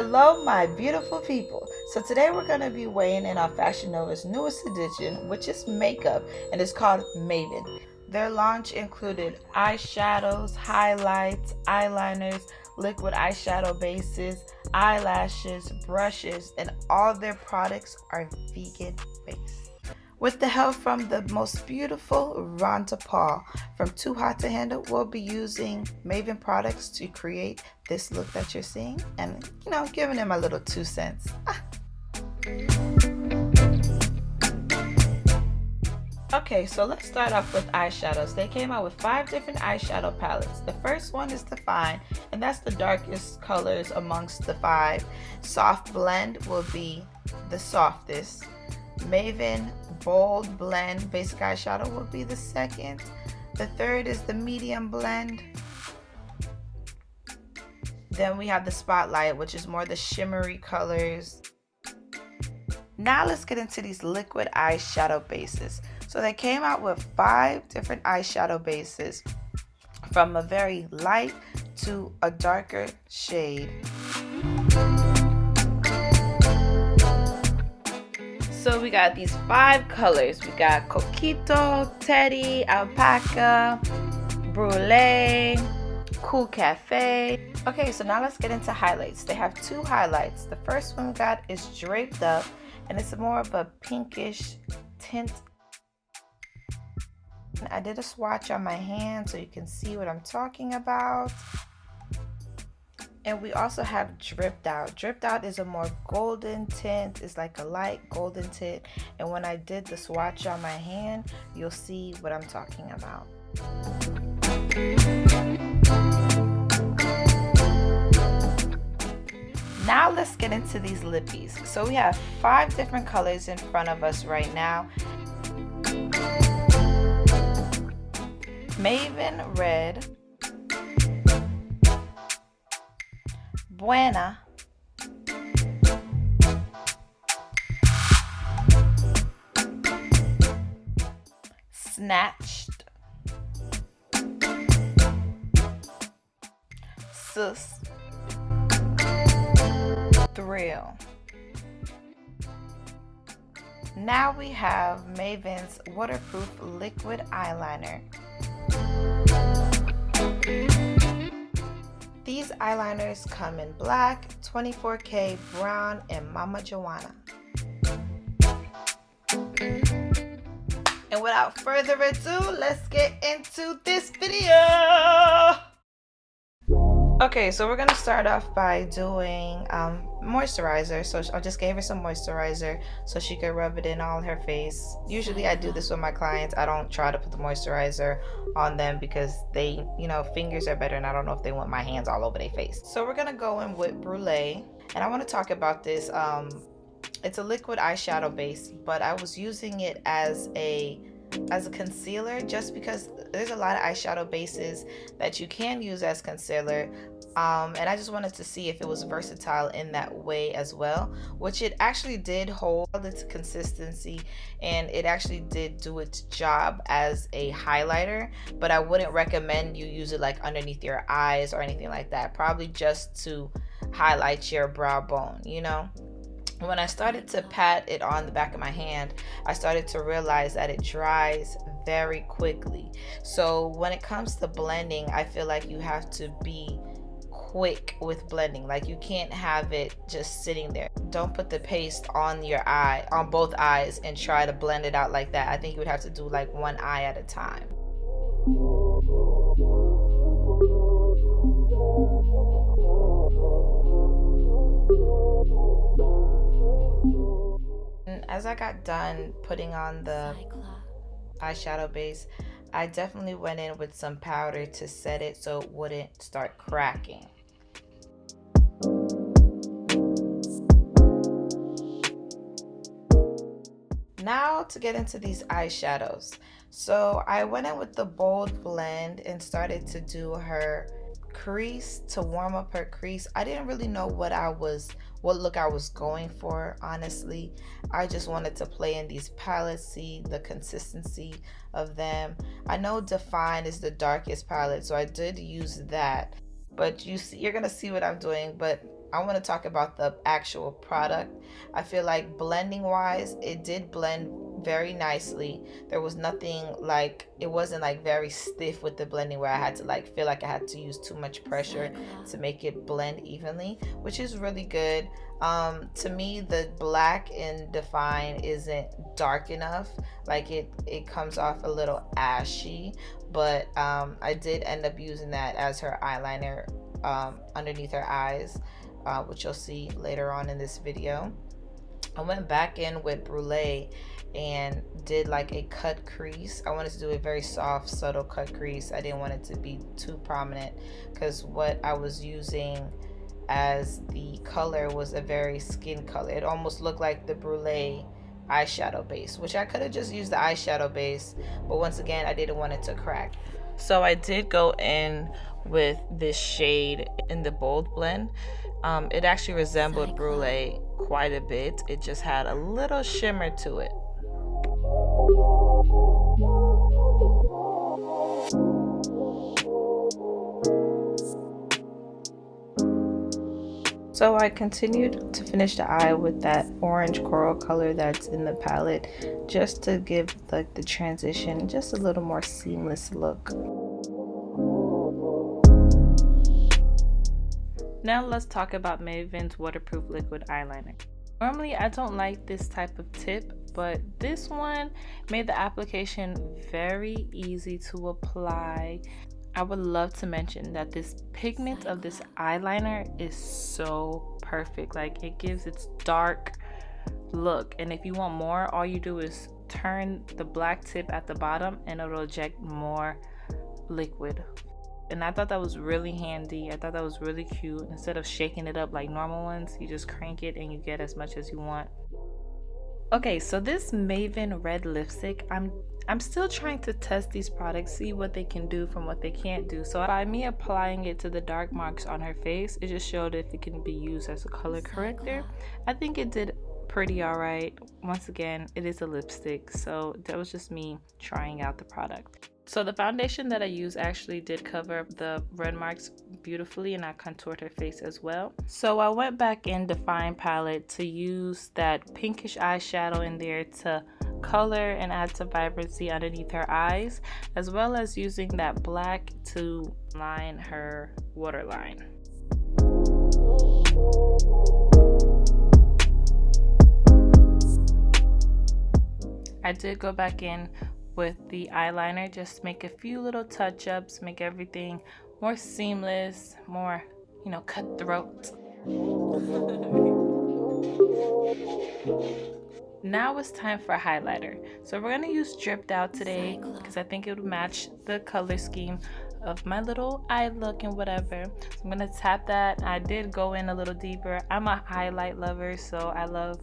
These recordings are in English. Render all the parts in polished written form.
Hello, my beautiful people. So today we're going to be weighing in on Fashion Nova's newest edition, which is makeup, and it's called Maven. Their launch included eyeshadows, highlights, eyeliners, liquid eyeshadow bases, eyelashes, brushes, and all of their products are vegan based. With the help from the most beautiful Rhonda Paul from Too Hot to Handle, we'll be using Maven products to create this look that you're seeing and, giving them a little 2 cents. Okay, so let's start off with eyeshadows. They came out with 5 different eyeshadow palettes. The first one is Define, and that's the darkest colors amongst the 5. Soft Blend will be the softest. Maven Bold Blend Basic Eyeshadow will be the second. The third is the Medium Blend. Then we have the Spotlight, which is more the shimmery colors. Now let's get into these liquid eyeshadow bases. So they came out with 5 different eyeshadow bases, from a very light to a darker shade. So we got these 5 colors. We got Coquito, Teddy, Alpaca, Brulee, Cool Cafe. Okay, so now let's get into highlights. They have 2 highlights. The first one we got is Draped Up, and it's more of a pinkish tint. I did a swatch on my hand so you can see what I'm talking about. And we also have Dripped Out. Dripped Out is a more golden tint. It's like a light golden tint. And when I did the swatch on my hand, you'll see what I'm talking about. Now let's get into these lippies. So we have 5 different colors in front of us right now. Maven Red, Buena, Snatched, Sus, Thrill. Now we have Maven's waterproof liquid eyeliner. These eyeliners come in black, 24K, brown, and Mama Joanna. And without further ado, let's get into this video. Okay, so we're gonna start off by doing moisturizer. So I just gave her some moisturizer so she could rub it in all her face. Usually I do this with my clients. I don't try to put the moisturizer on them because they, fingers are better, and I don't know if they want my hands all over their face. So we're gonna go in with Brulee, and I want to talk about this. It's a liquid eyeshadow base, but I was using it as a concealer just because there's a lot of eyeshadow bases that you can use as concealer, and I just wanted to see if it was versatile in that way as well, which it actually did hold its consistency, and it actually did do its job as a highlighter, but I wouldn't recommend you use it like underneath your eyes or anything like that. Probably just to highlight your brow bone. When I started to pat it on the back of my hand, I started to realize that it dries very quickly. So when it comes to blending, I feel like you have to be quick with blending. Like, you can't have it just sitting there. Don't put the paste on your eye, on both eyes, and try to blend it out like that. I think you would have to do like one eye at a time. As I got done putting on the eyeshadow base, I definitely went in with some powder to set it so it wouldn't start cracking. Now to get into these eyeshadows. So I went in with the Bold Blend and started to do her crease to warm up her crease. I didn't really know what look I was going for, honestly. I just wanted to play in these palettes, see the consistency of them. I know Define is the darkest palette, so I did use that, but you're gonna see what I'm doing. But I want to talk about the actual product. I feel like blending wise, it did blend very nicely. There was nothing like, it wasn't like very stiff with the blending where I had to like feel like I had to use too much pressure to make it blend evenly, which is really good. To me, the black in Define isn't dark enough. Like it comes off a little ashy, but I did end up using that as her eyeliner underneath her eyes, which you'll see later on in this video. I went back in with Brulee and did like a cut crease. I wanted to do a very soft, subtle cut crease. I didn't want it to be too prominent because what I was using as the color was a very skin color. It almost looked like the Brulee eyeshadow base, which I could have just used the eyeshadow base, but once again, I didn't want it to crack. So I did go in with this shade in the bold blend. It actually resembled Brulee quite a bit. It just had a little shimmer to it. So I continued to finish the eye with that orange coral color that's in the palette, just to give like the transition just a little more seamless look. Now let's talk about Maven's waterproof liquid eyeliner. Normally I don't like this type of tip, but this one made the application very easy to apply. I would love to mention that this pigment of this eyeliner is so perfect. Like, it gives its dark look, and if you want more, all you do is turn the black tip at the bottom and it'll eject more liquid. And I thought that was really handy. I thought that was really cute. Instead of shaking it up like normal ones, you just crank it and you get as much as you want. Okay, so this Maven red lipstick, I'm still trying to test these products, see what they can do from what they can't do. So by me applying it to the dark marks on her face, it just showed if it can be used as a color corrector. I think it did pretty alright. Once again, it is a lipstick, so that was just me trying out the product. So the foundation that I used actually did cover up the red marks beautifully, and I contoured her face as well. So I went back in Define palette to use that pinkish eyeshadow in there to color and add some vibrancy underneath her eyes, as well as using that black to line her waterline. I did go back in with the eyeliner, just make a few little touch-ups, make everything more seamless, more, you know, cutthroat. Now it's time for a highlighter. So we're gonna use Dripped Out today because I think it would match the color scheme of my little eye look and whatever. So I'm gonna tap that. I did go in a little deeper. I'm a highlight lover, so I love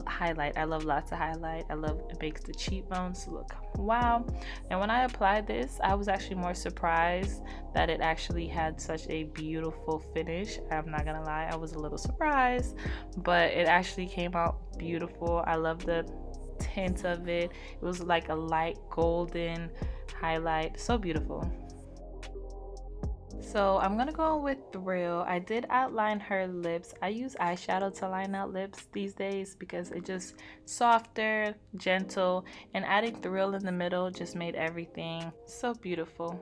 highlight. I love lots of highlight. I love it makes the cheekbones look wow. And when I applied this, I was actually more surprised that it actually had such a beautiful finish. I'm not gonna lie, I was a little surprised, but it actually came out beautiful. I love the tint of it. It was like a light golden highlight, so beautiful. So I'm gonna go with Thrill. I did outline her lips. I use eyeshadow to line out lips these days because it's just softer, gentle, and adding Thrill in the middle just made everything so beautiful.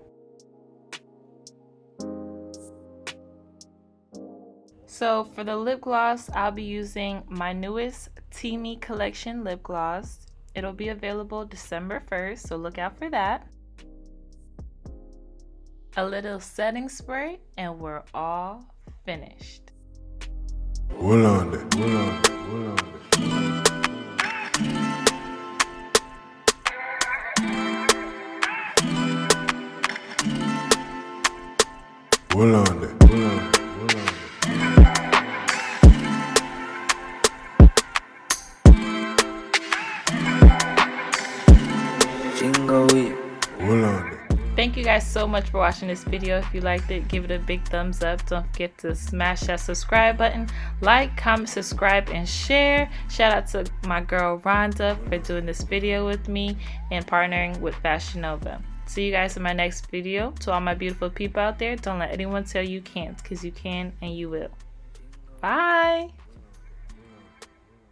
So for the lip gloss, I'll be using my newest Teamy Collection lip gloss. It'll be available December 1st, so look out for that. A little setting spray, and we're all finished. ONLNE. Thank you guys so much for watching this video. If you liked it, give it a big thumbs up. Don't forget to smash that subscribe button. Like, comment, subscribe, and share. Shout out to my girl Rhonda for doing this video with me and partnering with Fashion Nova. See you guys in my next video. To all my beautiful people out there, don't let anyone tell you can't, because you can and you will. Bye.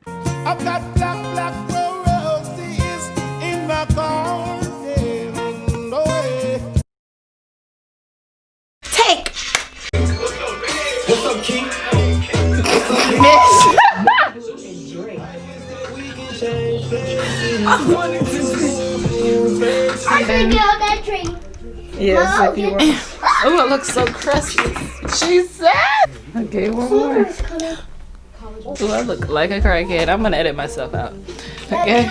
I've got black roses in my garden. Oh, yeah. Take. What's up, King? I could get on that tree. Yes, if you want. Oh, it looks so crusty. She said. Okay, one more. Oh, I look like a crackhead. I'm gonna edit myself out. Okay.